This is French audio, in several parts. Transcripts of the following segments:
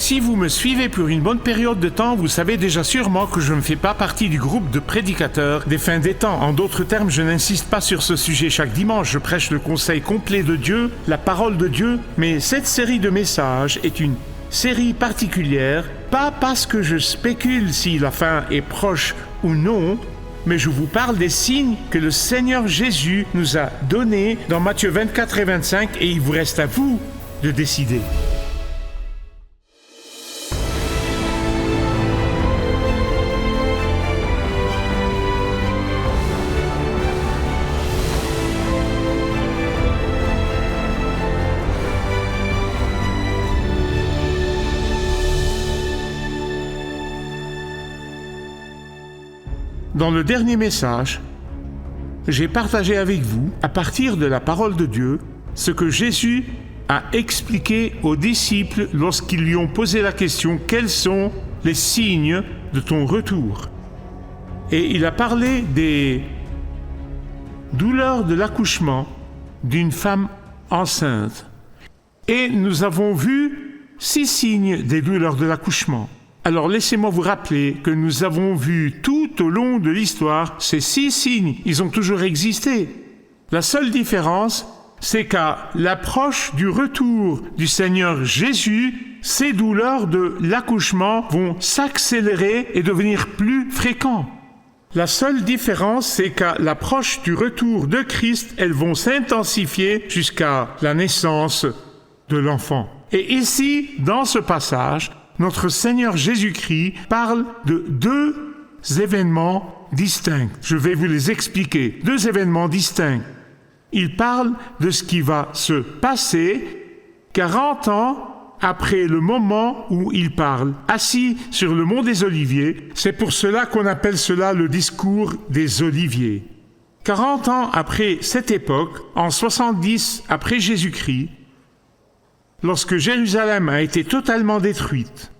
Si vous me suivez pour une bonne période de temps, vous savez déjà sûrement que je ne fais pas partie du groupe de prédicateurs des fins des temps. En d'autres termes, je n'insiste pas sur ce sujet chaque dimanche. Je prêche le conseil complet de Dieu, la parole de Dieu. Mais cette série de messages est une série particulière, pas parce que je spécule si la fin est proche ou non, mais je vous parle des signes que le Seigneur Jésus nous a donnés dans Matthieu 24 et 25, et il vous reste à vous de décider. Dans le dernier message, j'ai partagé avec vous, à partir de la parole de Dieu, ce que Jésus a expliqué aux disciples lorsqu'ils lui ont posé la question « Quels sont les signes de ton retour ?» Et il a parlé des douleurs de l'accouchement d'une femme enceinte. Et nous avons vu 6 signes des douleurs de l'accouchement. Alors laissez-moi vous rappeler que nous avons vu tout au long de l'histoire ces 6 signes. Ils ont toujours existé. La seule différence, c'est qu'à l'approche du retour du Seigneur Jésus, ces douleurs de l'accouchement vont s'accélérer et devenir plus fréquentes. La seule différence, c'est qu'à l'approche du retour de Christ, elles vont s'intensifier jusqu'à la naissance de l'enfant. Et ici, dans ce passage, notre Seigneur Jésus-Christ parle de 2 événements distincts. Je vais vous les expliquer. 2 événements distincts. Il parle de ce qui va se passer 40 ans après le moment où il parle, assis sur le mont des Oliviers. C'est pour cela qu'on appelle cela le discours des Oliviers. 40 ans après cette époque, en 70 après Jésus-Christ, lorsque Jérusalem a été totalement détruite.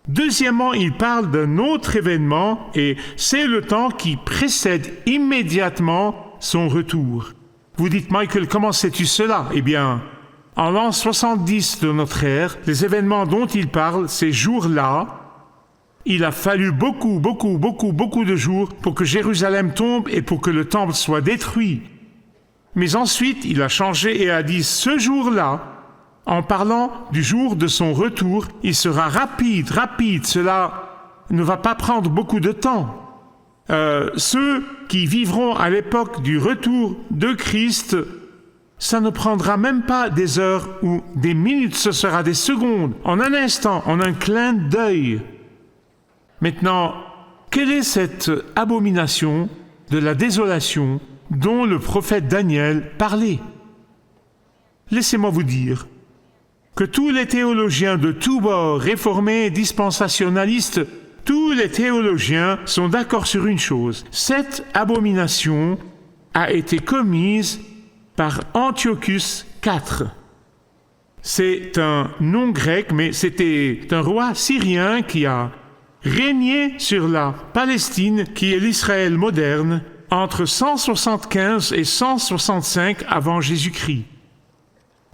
Deuxièmement, il parle d'un autre événement, et c'est le temps qui précède immédiatement son retour. Vous dites, Michael, comment sais-tu cela? Eh bien, en l'an 70 de notre ère, les événements dont il parle, ces jours-là, il a fallu beaucoup de jours pour que Jérusalem tombe et pour que le temple soit détruit. Mais ensuite, il a changé et a dit, ce jour-là, en parlant du jour de son retour, il sera rapide, cela ne va pas prendre beaucoup de temps. Ceux qui vivront à l'époque du retour de Christ, ça ne prendra même pas des heures ou des minutes, ce sera des secondes, en un instant, en un clin d'œil. Maintenant, quelle est cette abomination de la désolation dont le prophète Daniel parlait? Laissez-moi vous dire que tous les théologiens de tous bords, réformés, dispensationalistes, tous les théologiens sont d'accord sur une chose. Cette abomination a été commise par Antiochus IV. C'est un nom grec, mais c'était un roi syrien qui a régné sur la Palestine, qui est l'Israël moderne, entre 175 et 165 avant Jésus-Christ.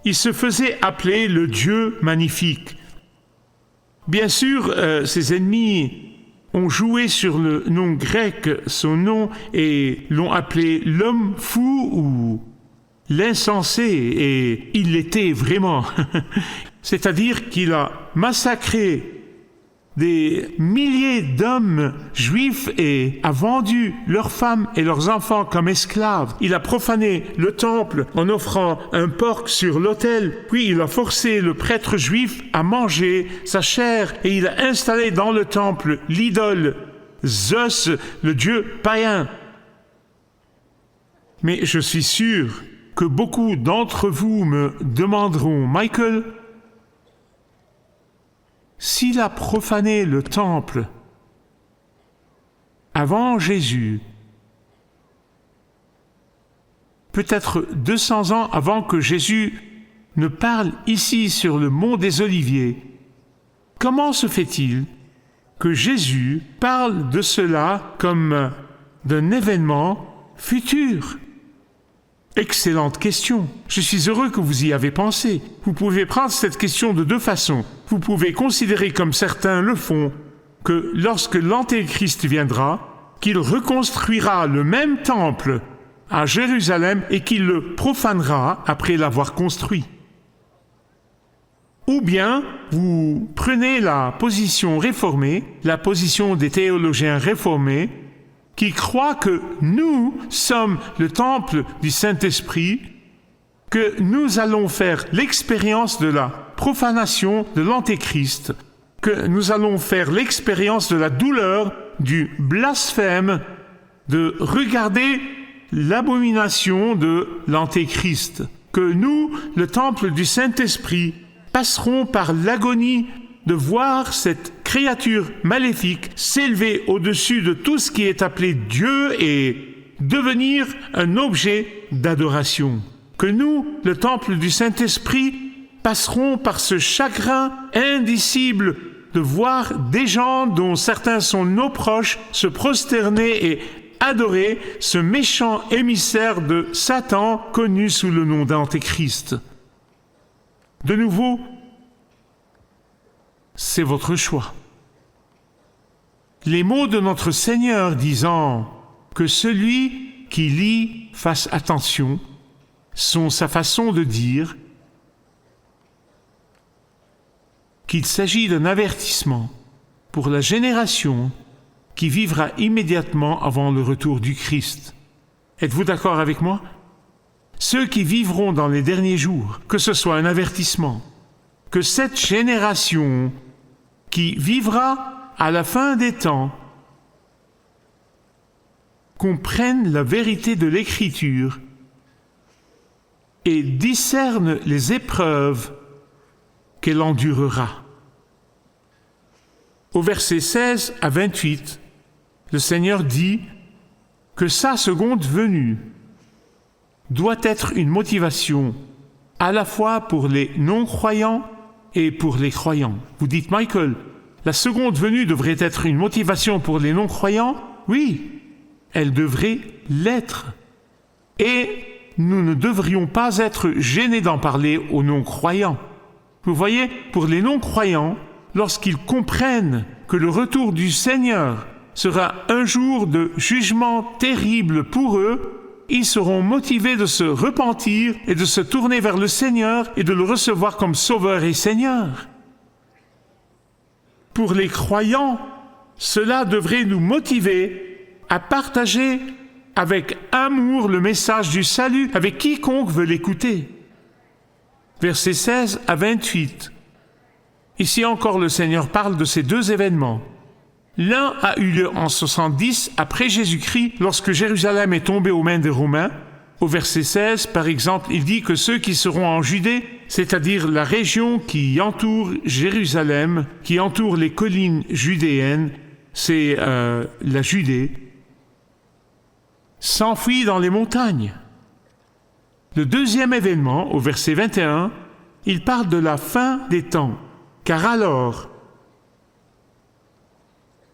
Il se faisait appeler le Dieu magnifique. Bien sûr, ses ennemis ont joué sur le nom grec, son nom, et l'ont appelé l'homme fou ou l'insensé, et il l'était vraiment. C'est-à-dire qu'il a massacré des milliers d'hommes juifs et a vendu leurs femmes et leurs enfants comme esclaves. Il a profané le temple en offrant un porc sur l'autel, puis il a forcé le prêtre juif à manger sa chair et il a installé dans le temple l'idole Zeus, le dieu païen. Mais je suis sûr que beaucoup d'entre vous me demanderont, Michael, s'il a profané le temple avant Jésus, peut-être 200 ans avant que Jésus ne parle ici sur le mont des Oliviers, comment se fait-il que Jésus parle de cela comme d'un événement futur? Excellente question. Je suis heureux que vous y avez pensé. Vous pouvez prendre cette question de deux façons. Vous pouvez considérer, comme certains le font, que lorsque l'Antéchrist viendra, qu'il reconstruira le même temple à Jérusalem et qu'il le profanera après l'avoir construit. Ou bien, vous prenez la position réformée, la position des théologiens réformés, qui croient que nous sommes le temple du Saint-Esprit, que nous allons faire l'expérience de la profanation de l'Antéchrist, que nous allons faire l'expérience de la douleur, du blasphème, de regarder l'abomination de l'Antéchrist, que nous, le temple du Saint-Esprit, passerons par l'agonie de voir cette créature maléfique s'élever au-dessus de tout ce qui est appelé Dieu et devenir un objet d'adoration. Que nous, le temple du Saint-Esprit, passerons par ce chagrin indicible de voir des gens dont certains sont nos proches se prosterner et adorer ce méchant émissaire de Satan connu sous le nom d'Antéchrist. De nouveau, c'est votre choix. Les mots de notre Seigneur disant que celui qui lit fasse attention sont sa façon de dire qu'il s'agit d'un avertissement pour la génération qui vivra immédiatement avant le retour du Christ. Êtes-vous d'accord avec moi? Ceux qui vivront dans les derniers jours, que ce soit un avertissement, que cette génération qui vivra à la fin des temps comprenne la vérité de l'Écriture et discerne les épreuves qu'elle endurera. Au verset 16 à 28, le Seigneur dit que sa seconde venue doit être une motivation à la fois pour les non-croyants et pour les croyants. Vous dites, Michael, la seconde venue devrait être une motivation pour les non-croyants? Oui, elle devrait l'être. Et nous ne devrions pas être gênés d'en parler aux non-croyants. Vous voyez, pour les non-croyants, lorsqu'ils comprennent que le retour du Seigneur sera un jour de jugement terrible pour eux, ils seront motivés de se repentir et de se tourner vers le Seigneur et de le recevoir comme Sauveur et Seigneur. Pour les croyants, cela devrait nous motiver à partager avec amour le message du salut avec quiconque veut l'écouter. Versets 16 à 28. Ici encore, le Seigneur parle de ces deux événements. L'un a eu lieu en 70 après Jésus-Christ, lorsque Jérusalem est tombée aux mains des Romains. Au verset 16, par exemple, il dit que ceux qui seront en Judée, c'est-à-dire la région qui entoure Jérusalem, qui entoure les collines judéennes, c'est la Judée, s'enfuient dans les montagnes. Le deuxième événement, au verset 21, il parle de la fin des temps. Car alors,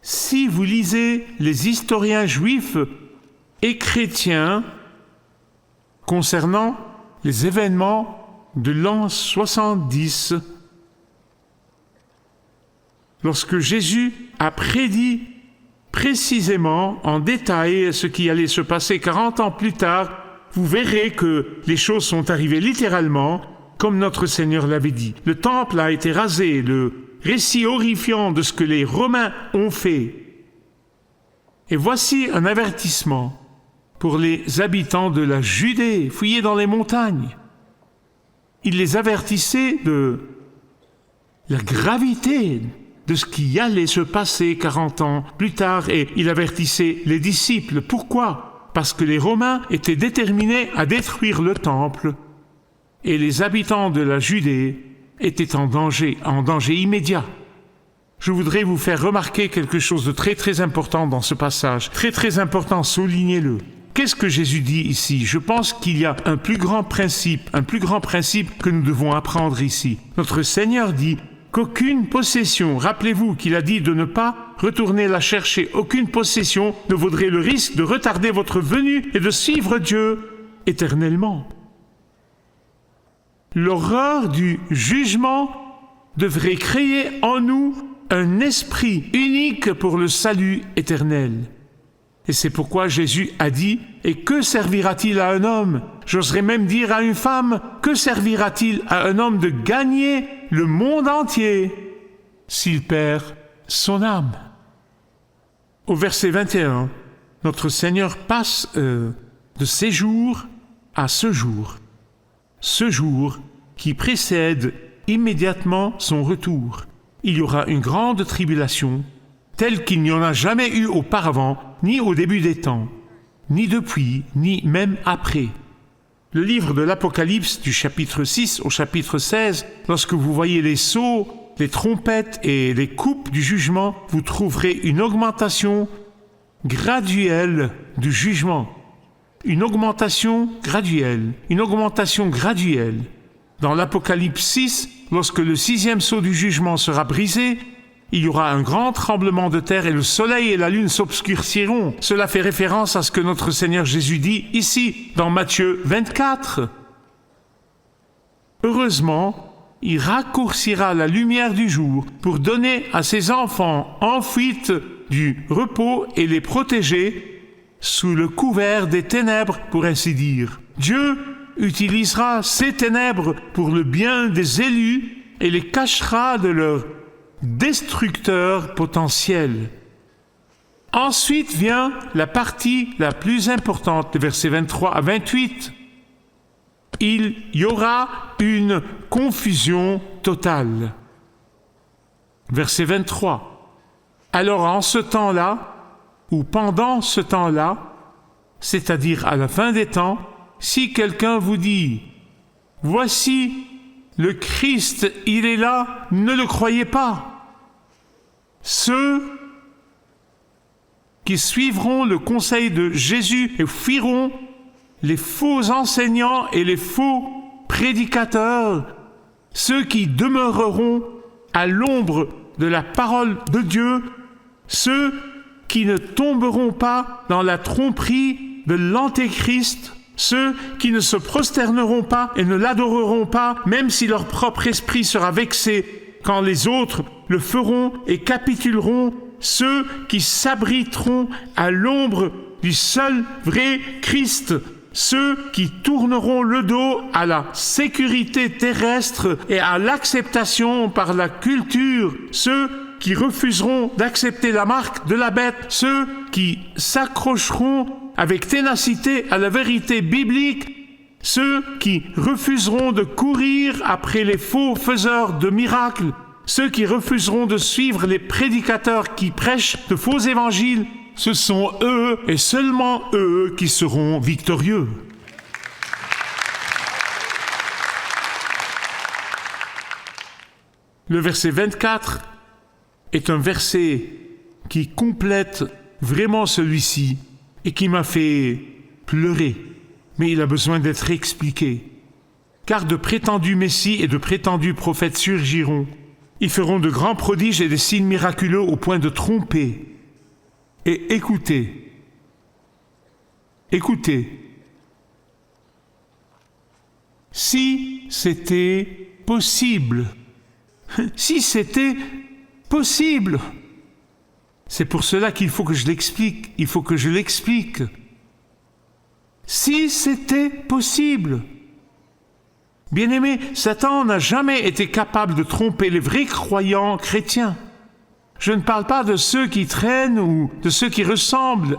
si vous lisez les historiens juifs et chrétiens concernant les événements de l'an 70, lorsque Jésus a prédit précisément en détail ce qui allait se passer 40 ans plus tard, vous verrez que les choses sont arrivées littéralement comme notre Seigneur l'avait dit. Le temple a été rasé, le récit horrifiant de ce que les Romains ont fait. Et voici un avertissement pour les habitants de la Judée, fouillés dans les montagnes. Il les avertissait de la gravité de ce qui allait se passer 40 ans plus tard, et il avertissait les disciples. Pourquoi? Parce que les Romains étaient déterminés à détruire le temple, et les habitants de la Judée étaient en danger immédiat. Je voudrais vous faire remarquer quelque chose de très très important dans ce passage. Très important, soulignez-le. Qu'est-ce que Jésus dit ici? Je pense qu'il y a un plus grand principe que nous devons apprendre ici. Notre Seigneur dit qu'aucune possession, rappelez-vous qu'il a dit de ne pas retourner la chercher, aucune possession ne vaudrait le risque de retarder votre venue et de suivre Dieu éternellement. L'horreur du jugement devrait créer en nous un esprit unique pour le salut éternel. Et c'est pourquoi Jésus a dit « Et que servira-t-il à un homme ?» J'oserais même dire à une femme « Que servira-t-il à un homme de gagner le monde entier s'il perd son âme ?» Au verset 21, notre Seigneur passe de ces jours à ce jour qui précède immédiatement son retour. Il y aura une grande tribulation, telle qu'il n'y en a jamais eu auparavant, ni au début des temps, ni depuis, ni même après. Le livre de l'Apocalypse du chapitre 6 au chapitre 16, lorsque vous voyez les sceaux, les trompettes et les coupes du jugement, vous trouverez une augmentation graduelle du jugement. Une augmentation graduelle. Dans l'Apocalypse 6, lorsque le 6e sceau du jugement sera brisé, il y aura un grand tremblement de terre et le soleil et la lune s'obscurciront. Cela fait référence à ce que notre Seigneur Jésus dit ici, dans Matthieu 24. Heureusement, il raccourcira la lumière du jour pour donner à ses enfants en fuite du repos et les protéger sous le couvert des ténèbres, pour ainsi dire. Dieu utilisera ces ténèbres pour le bien des élus et les cachera de leurs destructeurs potentiels. Ensuite vient la partie la plus importante, des versets 23 à 28. Il y aura une confusion totale. Verset 23. Alors en ce temps-là, ou pendant ce temps-là, c'est-à-dire à la fin des temps, si quelqu'un vous dit « Voici, le Christ, il est là », ne le croyez pas. Ceux qui suivront le conseil de Jésus et fuiront les faux enseignants et les faux prédicateurs, ceux qui demeureront à l'ombre de la parole de Dieu, ceux qui ne tomberont pas dans la tromperie de l'Antéchrist, ceux qui ne se prosterneront pas et ne l'adoreront pas, même si leur propre esprit sera vexé quand les autres le feront et capituleront, ceux qui s'abriteront à l'ombre du seul vrai Christ, ceux qui tourneront le dos à la sécurité terrestre et à l'acceptation par la culture, ceux qui refuseront d'accepter la marque de la bête, ceux qui s'accrocheront avec ténacité à la vérité biblique, ceux qui refuseront de courir après les faux faiseurs de miracles, ceux qui refuseront de suivre les prédicateurs qui prêchent de faux évangiles, ce sont eux et seulement eux qui seront victorieux. Le verset 24 est un verset qui complète vraiment celui-ci et qui m'a fait pleurer. Mais il a besoin d'être expliqué. Car de prétendus messies et de prétendus prophètes surgiront. Ils feront de grands prodiges et des signes miraculeux au point de tromper. Et écoutez. Si c'était possible. Si c'était possible. C'est pour cela qu'il faut que je l'explique. Si c'était possible. Bien-aimés, Satan n'a jamais été capable de tromper les vrais croyants chrétiens. Je ne parle pas de ceux qui traînent ou de ceux qui ressemblent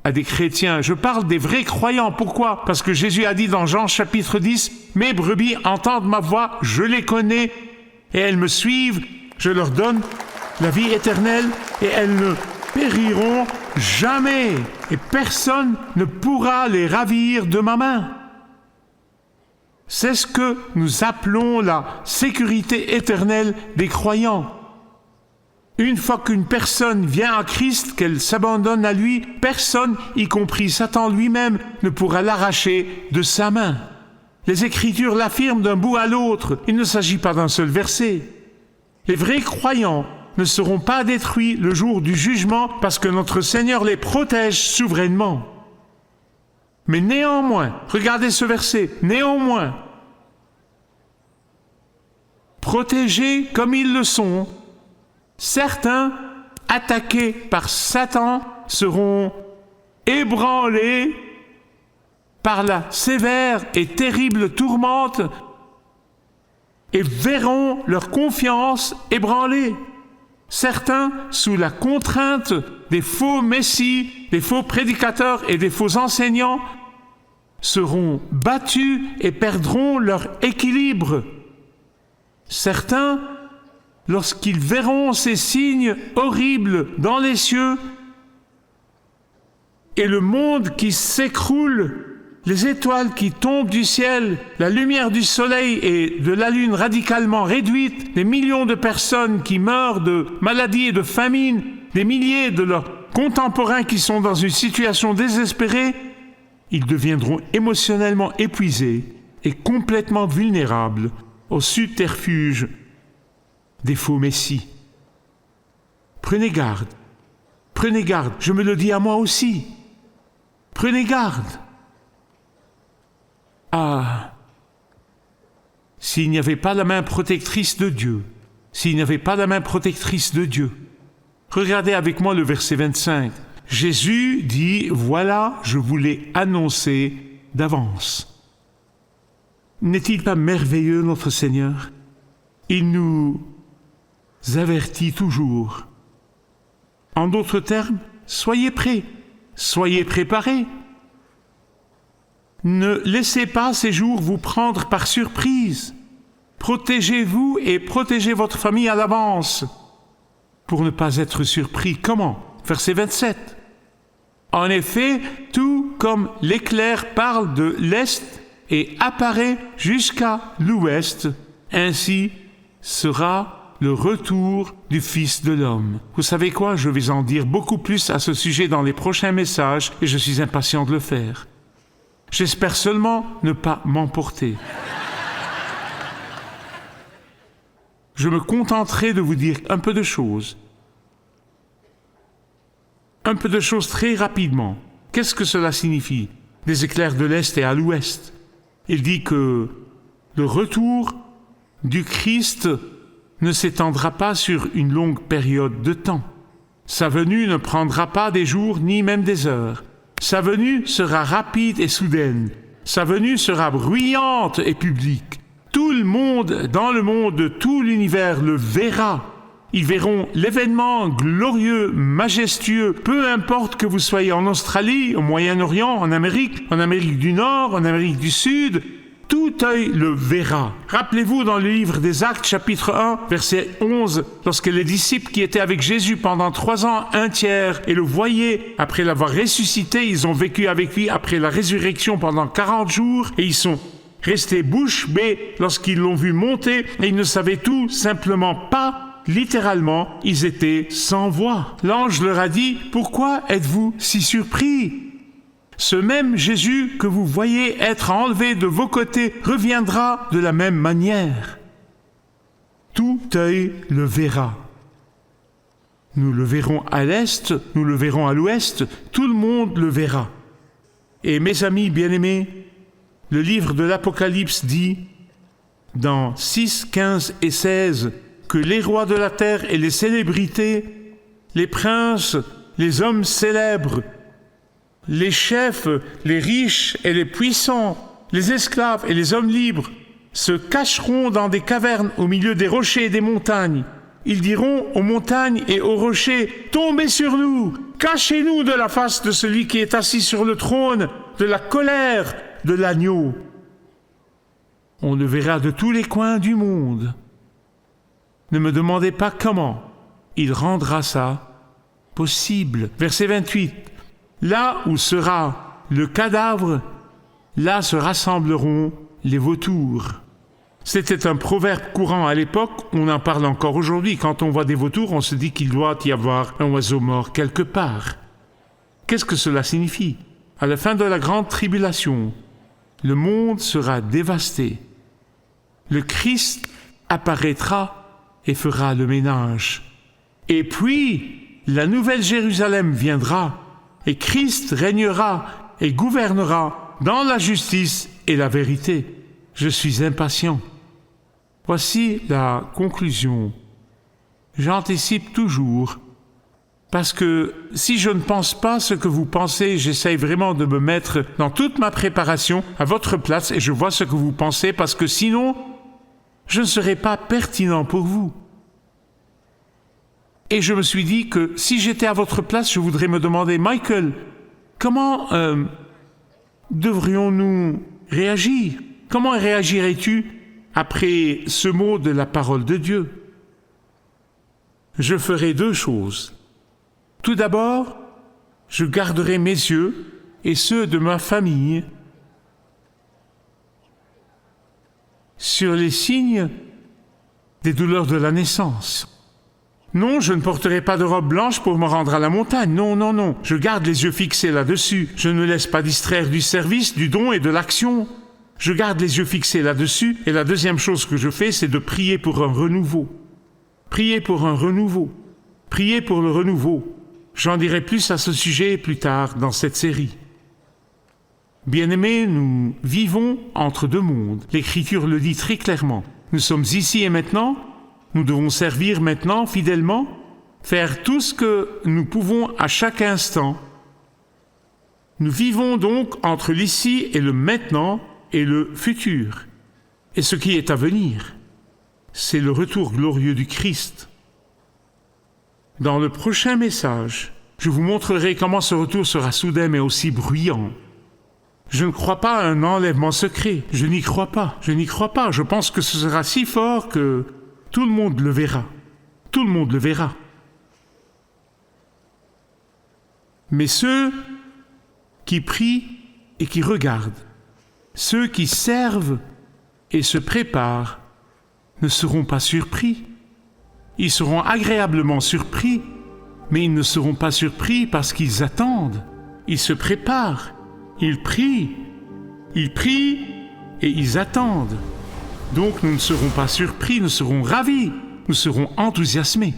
à des chrétiens. Je parle des vrais croyants. Pourquoi? Parce que Jésus a dit dans Jean chapitre 10, « Mes brebis entendent ma voix, je les connais, et elles me suivent, je leur donne la vie éternelle, et elles ne périront jamais, et personne ne pourra les ravir de ma main. » C'est ce que nous appelons la sécurité éternelle des croyants. Une fois qu'une personne vient à Christ, qu'elle s'abandonne à lui, personne, y compris Satan lui-même, ne pourra l'arracher de sa main. Les Écritures l'affirment d'un bout à l'autre. Il ne s'agit pas d'un seul verset. Les vrais croyants ne seront pas détruits le jour du jugement parce que notre Seigneur les protège souverainement. Mais néanmoins, regardez ce verset, néanmoins, protégés comme ils le sont, certains, attaqués par Satan, seront ébranlés par la sévère et terrible tourmente et verront leur confiance ébranlée. Certains, sous la contrainte des faux messies, des faux prédicateurs et des faux enseignants, seront battus et perdront leur équilibre. Certains, lorsqu'ils verront ces signes horribles dans les cieux et le monde qui s'écroule, les étoiles qui tombent du ciel, la lumière du soleil et de la lune radicalement réduite, les millions de personnes qui meurent de maladies et de famine, des milliers de leurs contemporains qui sont dans une situation désespérée, ils deviendront émotionnellement épuisés et complètement vulnérables au subterfuge des faux messies. Prenez garde, je me le dis à moi aussi. Prenez garde. Ah, s'il n'y avait pas la main protectrice de Dieu, regardez avec moi le verset 25. Jésus dit, voilà, je vous l'ai annoncé d'avance. N'est-il pas merveilleux, notre Seigneur? Il nous avertit toujours. En d'autres termes, soyez prêts, soyez préparés. Ne laissez pas ces jours vous prendre par surprise. Protégez-vous et protégez votre famille à l'avance pour ne pas être surpris. Comment? Verset 27. En effet, tout comme l'éclair parle de l'Est et apparaît jusqu'à l'Ouest, ainsi sera le retour du Fils de l'homme. Vous savez quoi? Je vais en dire beaucoup plus à ce sujet dans les prochains messages et je suis impatient de le faire. J'espère seulement ne pas m'emporter. Je me contenterai de vous dire un peu de choses. Un peu de choses très rapidement. Qu'est-ce que cela signifie? Des éclairs de l'Est et à l'Ouest. Il dit que le retour du Christ ne s'étendra pas sur une longue période de temps. Sa venue ne prendra pas des jours ni même des heures. Sa venue sera rapide et soudaine. Sa venue sera bruyante et publique. Tout le monde, dans le monde de tout l'univers, le verra. Ils verront l'événement glorieux, majestueux, peu importe que vous soyez en Australie, au Moyen-Orient, en Amérique du Nord, en Amérique du Sud, tout œil le verra. Rappelez-vous dans le livre des Actes, chapitre 1, verset 11, lorsque les disciples qui étaient avec Jésus pendant 3 ans, 1/3, et le voyaient, après l'avoir ressuscité, ils ont vécu avec lui après la résurrection pendant 40 jours, et ils sont restés bouche bée lorsqu'ils l'ont vu monter, et ils ne savaient tout simplement pas. Littéralement, ils étaient sans voix. L'ange leur a dit, « Pourquoi êtes-vous si surpris ? Ce même Jésus que vous voyez être enlevé de vos côtés reviendra de la même manière. Tout œil le verra. » Nous le verrons à l'Est, nous le verrons à l'Ouest, tout le monde le verra. Et mes amis bien-aimés, le livre de l'Apocalypse dit, dans 6, 15 et 16, que les rois de la terre et les célébrités, les princes, les hommes célèbres, les chefs, les riches et les puissants, les esclaves et les hommes libres se cacheront dans des cavernes au milieu des rochers et des montagnes. Ils diront aux montagnes et aux rochers, « Tombez sur nous, cachez-nous de la face de celui qui est assis sur le trône, de la colère de l'agneau. » On le verra de tous les coins du monde. Ne me demandez pas comment il rendra ça possible. Verset 28. Là où sera le cadavre, là se rassembleront les vautours. C'était un proverbe courant à l'époque, on en parle encore aujourd'hui. Quand on voit des vautours, on se dit qu'il doit y avoir un oiseau mort quelque part. Qu'est-ce que cela signifie? À la fin de la grande tribulation, le monde sera dévasté. Le Christ apparaîtra et fera le ménage. Et puis, la nouvelle Jérusalem viendra, et Christ régnera et gouvernera dans la justice et la vérité. Je suis impatient. Voici la conclusion. J'anticipe toujours, parce que si je ne pense pas ce que vous pensez, j'essaye vraiment de me mettre dans toute ma préparation à votre place et je vois ce que vous pensez, parce que sinon, je ne serai pas pertinent pour vous. Et je me suis dit que si j'étais à votre place, je voudrais me demander, Michael, comment devrions-nous réagir? Comment réagirais-tu après ce mot de la parole de Dieu? Je ferai deux choses. Tout d'abord, je garderai mes yeux et ceux de ma famille sur les signes des douleurs de la naissance. Non, je ne porterai pas de robe blanche pour me rendre à la montagne. Non, non, non. Je garde les yeux fixés là-dessus. Je ne me laisse pas distraire du service, du don et de l'action. Je garde les yeux fixés là-dessus. Et la deuxième chose que je fais, c'est de prier pour un renouveau. Prier pour un renouveau. Prier pour le renouveau. J'en dirai plus à ce sujet plus tard dans cette série. Bien-aimés, nous vivons entre deux mondes. L'Écriture le dit très clairement. Nous sommes ici et maintenant. Nous devons servir maintenant fidèlement, faire tout ce que nous pouvons à chaque instant. Nous vivons donc entre l'ici et le maintenant et le futur. Et ce qui est à venir, c'est le retour glorieux du Christ. Dans le prochain message, je vous montrerai comment ce retour sera soudain mais aussi bruyant. Je ne crois pas à un enlèvement secret. Je n'y crois pas. Je n'y crois pas. Je pense que ce sera si fort que tout le monde le verra. Tout le monde le verra. Mais ceux qui prient et qui regardent, ceux qui servent et se préparent, ne seront pas surpris. Ils seront agréablement surpris, mais ils ne seront pas surpris parce qu'ils attendent. Ils se préparent, ils prient et ils attendent. Donc nous ne serons pas surpris, nous serons ravis, nous serons enthousiasmés.